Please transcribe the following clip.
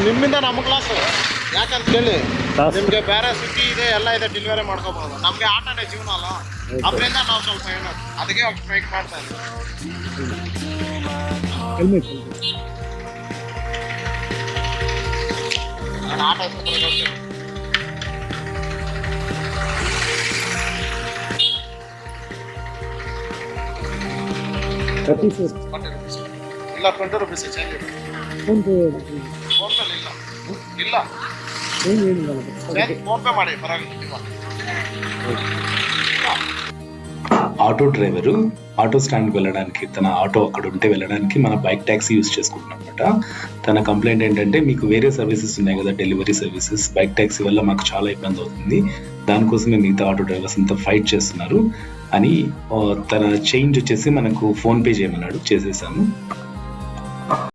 ನಿಮ್ಮಿಂದ ನಮ್ಮ ಕ್ಲಾಸು ಯಾಕಂತ ಕೇಳಿ ನಿಮಗೆ ಬೇರೆ ಸಿಟಿ ಇದೆ ಎಲ್ಲ ಇದೆ ಡೆಲಿವರಿ ಮಾಡ್ಕೋಬಹುದು. ನಮಗೆ ಆಟೋನೇ ಜೀವನ ಅಲ್ಲ, ಅದರಿಂದ ನಾವು ಸ್ವಲ್ಪ ಏನು ಅದಕ್ಕೆ ಸ್ಟ್ರೈಕ್ ಮಾಡ್ತಾ ಇದ್ದೀವಿ. ನಾನು ಆಟೋ ಇಲ್ಲ 20 ರೂಪೀಸ್ ಚೇಂಜ್ ಇಲ್ಲ ಫೋನ್ ಪೇ ಮಾಡಿ ಪರವಾಗಿಲ್ಲ. ఆటో డ్రైవరు ఆటో స్టాండ్కి వెళ్ళడానికి, తన ఆటో అక్కడ ఉంటే వెళ్ళడానికి మన బైక్ ట్యాక్సీ యూజ్ చేసుకుంటున్నాం అనమాట. తన కంప్లైంట్ ఏంటంటే, మీకు వేరే సర్వీసెస్ ఉన్నాయి కదా, డెలివరీ సర్వీసెస్, బైక్ ట్యాక్సీ వల్ల మాకు చాలా ఇబ్బంది అవుతుంది, దానికోసమే మిగతా ఆటో డ్రైవర్స్ అంతా ఫైట్ చేస్తున్నారు అని తన చేంజ్ వచ్చేసి మనకు ఫోన్పే చేయమన్నాడు. చేసేసాము.